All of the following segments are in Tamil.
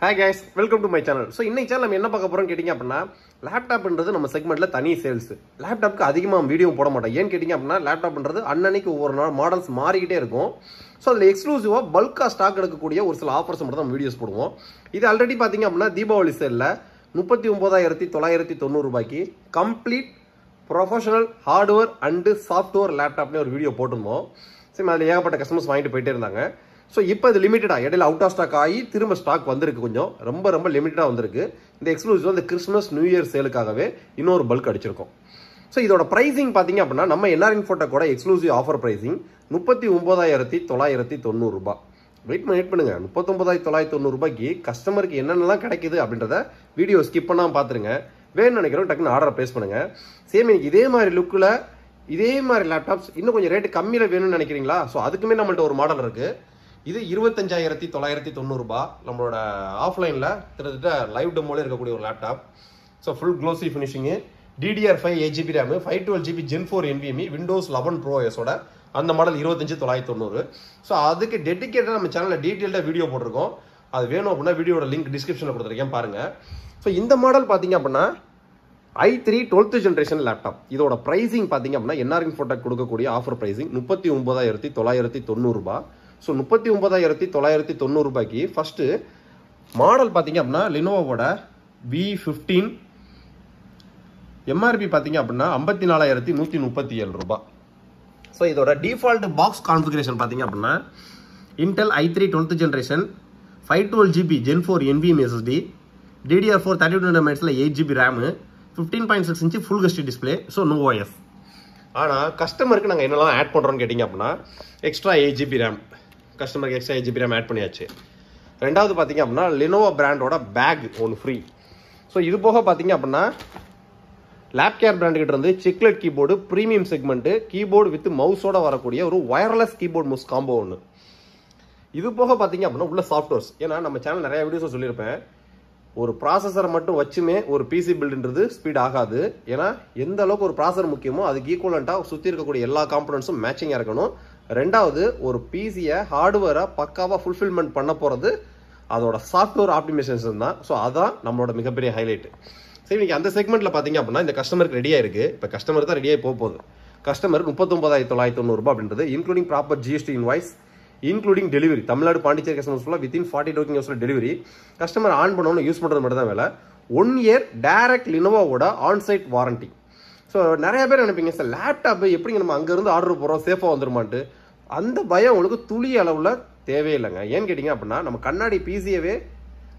Hi guys, welcome to my channel. So இன்னைக்கு சேனல் நம்ம என்ன பார்க்க போறோம் கேட்டிங்க அப்படினா லேப்டாப்ன்றது நம்ம செக்மெண்ட்ல தனி சேல்ஸ். லேப்டாப்க்கு அதிகமா வீடியோ போட மாட்டோம். ஏன் கேட்டிங்க அப்படினா லேப்டாப்ன்றது அன்னன்னைக்கு ஒவ்வொரு நாள் மாடல்ஸ் மாறிக்கிட்டே இருக்கும். சோ அதுல எக்ஸ்க்ளூசிவா பல்கா ஸ்டாக் எடுக்கக்கூடிய ஒரு சில ஆஃபர்ஸ் மட்டும் நம்ம வீடியோஸ் போடுவோம். இது ஆல்ரெடி பாத்தீங்க அப்படினா தீபாவளி சேல்ல 39990 ரூபாய்க்கு complete professional hardware and software லேப்டாப்னு ஒரு வீடியோ போட்டுருந்தோம். சரி அதுல ஏகப்பட்ட கஸ்டமர்ஸ் வாங்கிட்டு போயிட்டே இருந்தாங்க. ஸோ இப்போ இது லிமிட்டடாக இடையில அவுட் ஆஃப் ஸ்டாக் ஆகி திரும்ப ஸ்டாக் வந்திருக்கு, கொஞ்சம் ரொம்ப லிமிட்டடாக வந்திருக்கு. இந்த எக்ஸ்க்ளூசிவ் இந்த கிறிஸ்மஸ் நியூ இயர் சேலுக்காகவே இன்னொரு பல்க் அடிச்சிருக்கோம். ஸோ இதோட ப்ரைசிங் பார்த்தீங்க அப்படின்னா நம்ம என்ஆர் இன்ஃபோட்டெக் கூட எக்ஸ்க்ளூசிவ் ஆஃபர் ப்ரைசிங் 39990 ரூபாய். வெயிட் பண்ணுங்க 39990 ரூபாய்க்கு கஸ்டமருக்கு என்னென்னலாம் கிடைக்குது அப்படின்றத வீடியோ ஸ்கிப் பண்ணாமல் பார்த்துருங்க. வேணும்னு நினைக்கிறோம் டக்குன்னு ஆர்டர் பேஸ் பண்ணுங்க. சேம் எனக்கு இதே மாதிரி லுக்கில் இதே மாதிரி லேப்டாப்ஸ் இன்னும் கொஞ்சம் ரேட்டு கம்மியில் வேணும்னு நினைக்கிறீங்களா? ஸோ அதுக்குமே நம்மள்ட்ட ஒரு மாடல் இருக்கு. இது 25990 ரூபாய். நம்மளோட ஆஃப்லைனில் கிட்டத்தட்ட லைவ் டெமோல இருக்கக்கூடிய ஒரு laptop. So full glossy finishing, DDR5 8GB RAM, 512GB Gen 4 NVMe, Windows 11 Pro OS-ஓட அந்த மாடல் 25990. ஸோ அதுக்கு டெடிக்கேட்டாக நம்ம சேனலில் டீட்டெயில்டாக வீடியோ போட்டிருக்கோம். அது வேணும் அப்படின்னா வீடியோட லிங்க் டிஸ்கிரிப்ஷனில் கொடுத்துருக்கேன் பாருங்க. ஸோ இந்த மாடல் பார்த்தீங்க அப்படின்னா i3 12th ஜென்ரேஷன் லேப்டாப். இதோட பிரைசிங் பார்த்தீங்க அப்படின்னா என்ஆர் இன்ஃபோட்டெக் கொடுக்கக்கூடிய ஆஃபர் பிரைசிங் 39990 ரூபாய். ஸோ 39990 ரூபாய்க்கு ஃபர்ஸ்ட் மாடல் பார்த்தீங்க அப்படின்னா லினோவோட V15 எம்ஆர்பி பார்த்தீங்க அப்படின்னா 54137 ரூபாய். ஸோ இதோட டிஃபால்ட் பாக்ஸ் கான்ஃபிகரேஷன் பார்த்தீங்க அப்படின்னா Intel i3 12th generation 512GB Gen 4 NVMe SSD, DDR4 32 MHz 8GB RAM, 15.6 inch full HD display. So no OS. ஆனால் கஸ்டமருக்கு நாங்கள் என்னெல்லாம் ஆட் பண்ணுறோம்னு கேட்டிங்க அப்படின்னா எக்ஸ்ட்ரா 8GB RAM, கஸ்டமருக்கு எக்ஸ்ட்ரா 8GB RAM ஆட் பண்ணியாச்சு. ரெண்டாவது பார்த்தீங்க அப்படின்னா லினோவோ பிராண்டோட பேக் ஒன்று ஃப்ரீ. ஸோ இது போக பார்த்தீங்க அப்படின்னா லேப்கேர் பிராண்டுகிட்ட இருந்து chiclet keyboard premium segment keyboard with மவுஸோட வரக்கூடிய ஒரு வயர்லெஸ் கீபோர்டு மவுஸ் காம்போ ஒன்று. இது போக பார்த்தீங்க அப்படின்னா உள்ள சாஃப்ட்வேர்ஸ். ஏன்னா நம்ம சேனல் நிறைய வீடியோஸ் சொல்லியிருப்பேன், ஒரு ப்ராசஸரை மட்டும் வச்சுமே ஒரு பிசி பில்டுன்றது ஸ்பீட் ஆகாது. ஏன்னா எந்த அளவுக்கு ஒரு ப்ராசஸர் முக்கியமோ அதுக்கு ஈக்குவலண்ட்டாக சுற்றி இருக்கக்கூடிய எல்லா காம்பனன்ட்ஸும் மேட்சிங்காக இருக்கணும். ரெண்டாவது ஒரு பிசியை ஹார்ட்வேரை பக்காவாக ஃபுல்ஃபில்மெண்ட் பண்ண போகிறது அதோட சாஃப்ட்வேர் ஆப்டிமைசேஷன் தான். ஸோ அதான் நம்மளோட மிகப்பெரிய ஹைலைட். சரி இன்னைக்கு அந்த செக்மெண்ட்டில் பார்த்தீங்க அப்படின்னா இந்த கஸ்டமருக்கு ரெடியாக இருக்குது. இப்போ கஸ்டமர் தான் ரெடியாக போகுது. கஸ்டமர் 39990 ரூபாய் அப்படின்றது including proper GST invoice, including delivery. Tamil Nadu Pondicherry customers ஃபுல்லாக within 40 working hours delivery. Customer on பண்ணணும், யூஸ் பண்ணுறது மட்டும் தான் வேலை. 1 year டைரக்ட் லினோவோட ஆன்சைட் வாரண்டி. ஸோ நிறைய பேர் நினைப்பீங்க சார் லேப்டாப் எப்படிங்க நம்ம அங்கேருந்து ஆர்டர் போகிறோம் சேஃபாக வந்துருமான்ட்டு. அந்த பயம் உங்களுக்கு துளி அளவில் தேவையில்லைங்க. ஏன்னு கேட்டிங்க அப்படின்னா நம்ம கண்ணாடி பிசியவே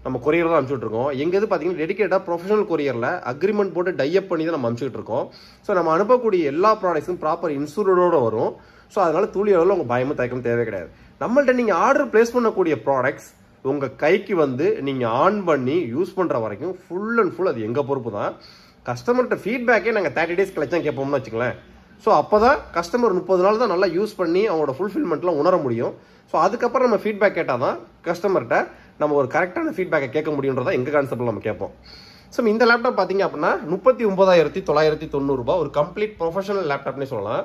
நம்ம கொரியர் தான் அனுப்பிச்சுட்டு இருக்கோம். எங்கேது பார்த்தீங்கன்னா டெடிக்கேட்டாக ப்ரொஃபஷனல் கொரியரில் அக்ரிமெண்ட் போட்டு டைப் பண்ணி தான் நம்ம அனுப்பிச்சுட்டு இருக்கோம். ஸோ நம்ம அனுப்பக்கூடிய எல்லா ப்ராடக்ட்ஸும் ப்ராப்பர் இன்சூரன்ஸோடு வரும். ஸோ அதனால துளி அளவில் உங்கள் பயமும் தயக்கம் தேவை கிடையாது. நம்மள்ட்ட நீங்கள் ஆர்டர் பிளேஸ் பண்ணக்கூடிய ப்ராடக்ட்ஸ் உங்கள் கைக்கு வந்து நீங்கள் ஆன் பண்ணி யூஸ் பண்ணுற வரைக்கும் ஃபுல் அண்ட் ஃபுல் அது எங்கள் பொறுப்பு தான். கஸ்டமர்கிட்ட ஃபீட்பேக்கே நாங்கள் 30 days கழிச்சு தான் கேட்போம்னு வச்சுங்களேன். ஸோ அப்போ தான் கஸ்டமர் 30 நாள் தான் நல்லா யூஸ் பண்ணி அவங்களோட ஃபுல்ஃபில்மெண்ட்லாம் உணர முடியும். ஸோ அதுக்கப்புறம் நம்ம ஃபீட்பேக் கேட்டால் தான் கஸ்டமர்கிட்ட நம்ம ஒரு கரெக்டான ஃபீட்பேக்கை கேட்க முடியுன்றதா எங்கள் கான்செப்டில் நம்ம கேட்போம். ஸோ இந்த லேப்டாப் பார்த்தீங்க அப்படின்னா 39990 ரூபாய் ஒரு கம்ப்ளீட் ப்ரொஃபஷனல் லேப்டாப்னே சொல்லலாம்.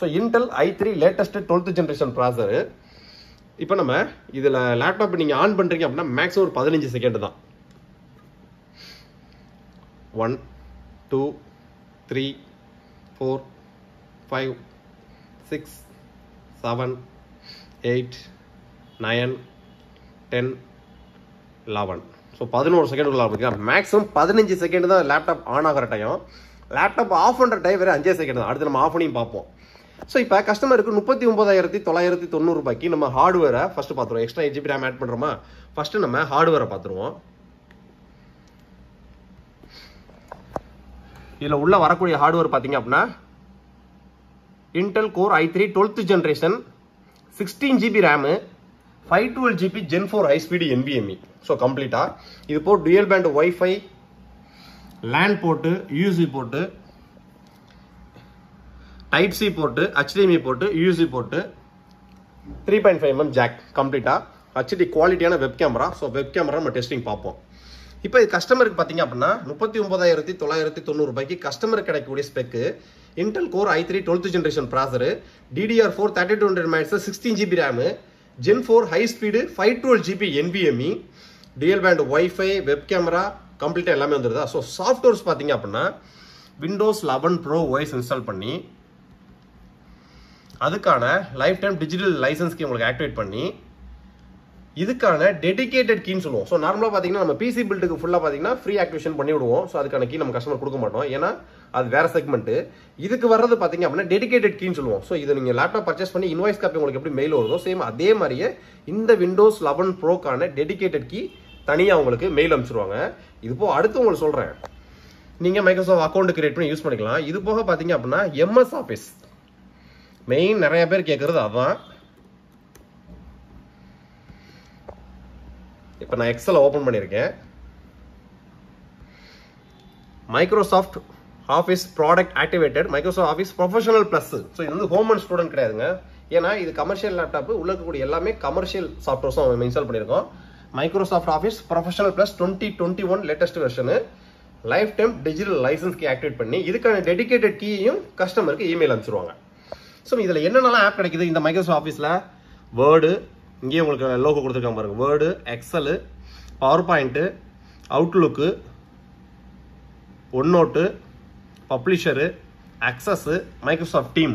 So Intel i3 latest 12th generation processor. இப்போ நம்ம இதில் லேப்டாப் நீங்கள் ஆன் பண்ணுறீங்க அப்படின்னா மேக்ஸிமம் ஒரு 15 செகண்ட் தான். 1 2 3 4 5 6 7 8 9 10 11. ஸோ 11 செகண்டுக்குள்ள பார்த்தீங்கன்னா மேக்ஸிமம் 15 செகண்ட் தான் லேப்டாப் ஆன் ஆகிற டைம். லேப்டாப் ஆஃப் பண்ணுற டைம் வேறு 5 செகண்ட் தான். அடுத்து நம்ம ஆஃப் பண்ணியும் பார்ப்போம். ஸோ இப்போ கஸ்டமருக்கு 39990 ரூபாய்க்கு நம்ம ஹார்ட்வேரை ஃபர்ஸ்ட் பார்த்துருவோம். எக்ஸ்ட்ரா 8GB RAM ஆட் பண்ணுறோமா? ஃபர்ஸ்ட் நம்ம ஹார்ட்வேரை பார்த்துருவோம். இதில் உள்ள வரக்கூடிய ஹார்ட்வேர் பார்த்தீங்க அப்படின்னா Intel core i3 12th generation 16GB RAM, 512GB Gen 4 high speed NVMe. So கம்ப்ளீட்டாக இது போட்டு டுயல் பேண்ட் வைஃபை, லேண்ட் போட்டு, யூஎஸ்பி போட்டு, டைப் சி போட்டு, HDMI போட்டு, யூஎஸ்பி போட்டு, 3.5mm ஜாக் கம்ப்ளீட்டாக HD குவாலிட்டியான web camera. So web camera நம்ம டெஸ்டிங் பார்ப்போம். இப்போ இது கஸ்டமருக்கு பார்த்தீங்க அப்படின்னா 39990 ரூபாய்க்கு கஸ்டமருக்கு கிடைக்கக்கூடிய ஸ்பெக்கு Intel core i3 12th generation processor, DDR4 3200 MHz 16GB RAM, Gen 4 high speed 512GB NVMe, டிஎல் பேண்ட் ஒய்ஃபை வெப் கேமரா கம்ப்ளீட்டாக எல்லாமே வந்துருதா. ஸோ சாஃப்ட்வேர்ஸ் பார்த்தீங்க அப்படின்னா விண்டோஸ் 11 ப்ரோ ஓஎஸ் இன்ஸ்டால் பண்ணி அதுக்கான life time digital licence key உங்களுக்கு ஆக்டிவேட் பண்ணி இதுக்கான டெடிகேட்டட் கீன்னு சொல்லுவோம். ஸோ நார்மலாக பார்த்தீங்கன்னா நம்ம பிசி பில்டுக்கு ஃபுல்லாக பார்த்தீங்கன்னா ஃப்ரீ ஆக்டிவேஷன் பண்ணி விடுவோம். ஸோ அதுக்கான கீ நம்ம கஸ்டமர் கொடுக்க மாட்டோம், ஏன்னா அது வேற செக்மெண்ட். இதுக்கு வர்றது பார்த்தீங்க அப்படின்னா டெடிகேட்டட் கீன்னு சொல்லுவோம். ஸோ இது நீங்கள் லேப்டாப் பர்ச்சேஸ் பண்ணி இன்வாய்ஸ் காப்பி உங்களுக்கு எப்படி மெயில் வருதோ சேம் அதே மாதிரியே இந்த விண்டோஸ் 11 ப்ரோக்கான டெடிகேட்டட் கீ தனியாக உங்களுக்கு மெயில் அனுப்பிச்சிருவாங்க. இது போக அடுத்து உங்களுக்கு சொல்கிறேன், நீங்கள் மைக்ரோசாஃப்ட் அக்கௌண்ட் கிரியேட் பண்ணி யூஸ் பண்ணிக்கலாம். இது போக பார்த்தீங்க அப்படின்னா எம்எஸ் ஆஃபீஸ் மெயின் நிறைய பேர் கேட்குறது அதான். இப்போ நான் எக்ஸலை ஓப்பன் பண்ணியிருக்கேன். Microsoft office product activated Microsoft Office professional plus. So இது வந்து ஹோம் அண்ட் ஸ்டூடெண்ட் கிடையாதுங்க, ஏன்னா இது கமர்ஷியல் லேப்டாப் உள்ள இருக்கக்கூடிய எல்லாமே கமர்ஷியல் சாஃப்ட்வேர்ஸும் நம்ம இன்ஸ்டால் பண்ணியிருக்கோம். Microsoft Office professional plus 2021 latest version life time digital licence key activate பண்ணி இதுக்கான டெடிகேட்டட் கீயையும் கஸ்டமருக்கு இமெயில் அனுப்பிச்சிருவாங்க. ஸோ இதில் என்னென்னலாம் ஆப் கிடைக்குது இந்த மைக்ரோசாஃப்ட் ஆஃபீஸில்? வேர்டு, இங்கேயே உங்களுக்கு லோகோ கொடுத்துருக்காங்க பாருங்க, Word, Excel, PowerPoint, Outlook, OneNote, Publisher, Access, Microsoft Team.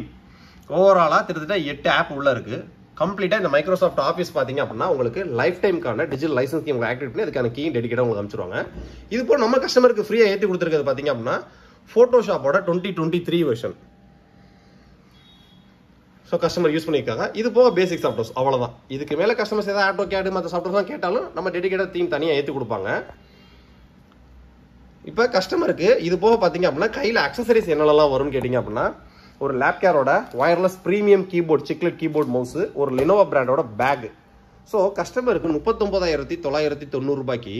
ஓவராலாக கிட்டத்தட்ட 8 ஆப் உள்ள இருக்கு. கம்ப்ளீட்டாக இந்த மைக்ரோசாஃப்ட் ஆஃபீஸ் பார்த்தீங்க அப்படின்னா உங்களுக்கு லைஃப் டைம்க்கான டிஜிட்டல் லைசன்ஸ் கீ உங்களுக்கு ஆக்டிவேட் பண்ணி அதுக்கான கீ டெடிகேட்டாக உங்களுக்கு அனுப்பிச்சிருவாங்க. இது போல் நம்ம கஸ்டமருக்கு ஃப்ரீயாக ஏற்றி கொடுத்துருக்கிறது பார்த்தீங்க அப்படின்னா ஃபோட்டோஷாப்போட 2023 வெர்ஷன். ஸோ கஸ்டமர் யூஸ் பண்ணியிருக்காங்க. இது போக பேசிக் சாஃப்ட்வேர்ஸ் அவ்வளோதான். இதுக்கு மேலே கஸ்டமர்ஸ் ஏதாவது ஆட்டோ கேடு மற்ற சாஃப்ட்வேர்ஸ் கேட்டாலும் நம்ம டெடிகேட்டட் தீம் தனியாக ஏற்றி கொடுப்பாங்க. இப்போ கஸ்டமருக்கு இது போக பார்த்தீங்க அப்படின்னா கையில் அக்சசரிஸ் என்னென்னலாம் வரும்னு கேட்டிங்க அப்படின்னா ஒரு லேப்கேரோட wireless premium keyboard, chiclet keyboard mouse, ஒரு லினோவா பிராண்டோட பேக். ஸோ கஸ்டமருக்கு 39,990 ரூபாய்க்கு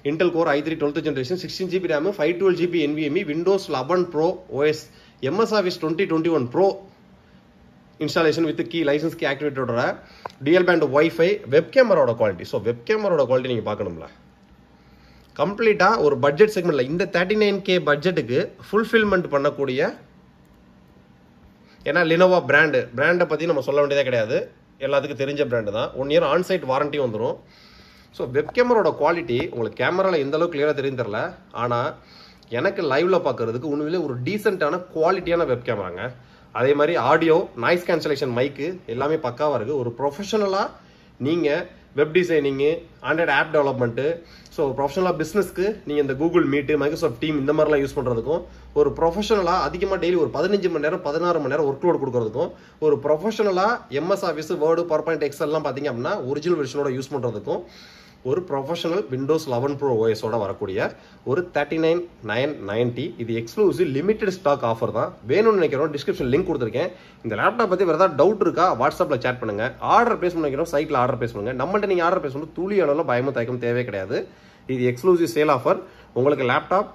Intel core i3 12th generation 16 GB RAM 512 GB NVMe Windows 11 pro OS MS Office 2021 pro installation with key licence key ஆக்டிவேட்டோட டிஎல் பேண்ட் ஒய்ஃபை வெப் கேமராவோட குவாலிட்டி. ஸோ வெப் கேமராவோட குவாலிட்டி நீங்கள் பார்க்கணும்ல, கம்ப்ளீட்டாக ஒரு பட்ஜெட் செக்மெண்ட்டில் இந்த 39K பட்ஜெட்டுக்கு ஃபுல்ஃபில்மெண்ட் பண்ணக்கூடிய, ஏன்னா லினோவா பிராண்டை பற்றி நம்ம சொல்ல வேண்டியதே கிடையாது, எல்லாத்துக்கும் தெரிஞ்ச பிராண்டு தான். 1 இயர் ஆன்சைட் வாரண்ட்டி வந்துடும். ஸோ வெப் கேமராவோட குவாலிட்டி உங்களுக்கு கேமராவில் எந்த அளவுக்கு கிளியராக தெரியும் தெரில, ஆனால் எனக்கு லைவில் பார்க்கறதுக்கு உண்மையிலே ஒரு டீசெண்டான குவாலிட்டியான வெப் கேமராங்க. அதே மாதிரி ஆடியோ, நாய்ஸ் கேன்சலேஷன், மைக்கு எல்லாமே பக்காவாக இருக்குது. ஒரு ப்ரொஃபஷனலாக நீங்கள் web designing, Android app development, so ப்ரொஃபஷனலாக பிஸ்னஸ்க்கு நீங்கள் இந்த கூகுள் மீட்டு, மைக்ரோசாஃப்ட் டீம் இந்த மாதிரிலாம் யூஸ் பண்ணுறதுக்கும், ஒரு ப்ரொஃபஷனலாக அதிகமாக டெய்லி ஒரு 15 மணி நேரம் 16 மணி நேரம் ஒர்க் லோட் கொடுக்குறதுக்கும், ஒரு ப்ரொஃபஷனலாக MS Office, Word, PowerPoint, எக்ஸல்லாம் பார்த்தீங்க அப்படின்னா ஒரிஜினல் வெர்ஷனோட யூஸ் பண்ணுறதுக்கும், ஒரு ப்ரொஃபஷனல் விண்டோஸ் 11 ப்ரோ ஓஎஸோட வரக்கூடிய ஒரு 39,990. இது எக்ஸ்க்ளூசிவ் லிமிடெட் ஸ்டாக் ஆஃபர் தான். வேணும்னு நினைக்கிறோம் டிஸ்கிரிப்ஷன் லிங்க் கொடுத்துருக்கேன். இந்த லேப்டாப் பற்றி வேறு ஏதாவது டவுட் இருக்கா வாட்ஸ்அப்பில் சேட் பண்ணுங்க. ஆர்டர் பேஸ் பண்ணிக்கிறோம், சைட்டில் ஆர்டர் பேஸ் பண்ணுங்க. நம்மள்ட்ட நீங்கள் ஆர்டர் பேசணும் துளி அளவில் பயமும் தயக்கம் தேவை கிடையாது. இது எக்ஸ்க்ளூசிவ் சேல் ஆஃபர். உங்களுக்கு laptop,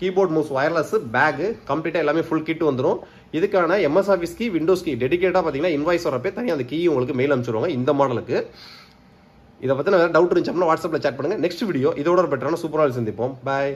keyboard mouse, wireless, bag கம்ப்ளீட்டாக எல்லாமே ஃபுல் கிட் வந்துடும். இதுக்கான MS Office key, Windows key டெடிகேட்டாக பார்த்தீங்கன்னா இன்வாய்ஸ் வரப்பே தனியாக அந்த கீ உங்களுக்கு மெயில் அனுப்பிச்சிடுவாங்க. இந்த மாடலுக்கு இதை பற்றின வேறு டவுட் இருந்துச்சு அப்படின்னா வாட்ஸ்அப்பில் சேட் பண்ணுங்கள். நெக்ஸ்ட் வீடியோ இதோட ஒரு பெட்டரான சூப்பராக சந்திப்போம். பாய்.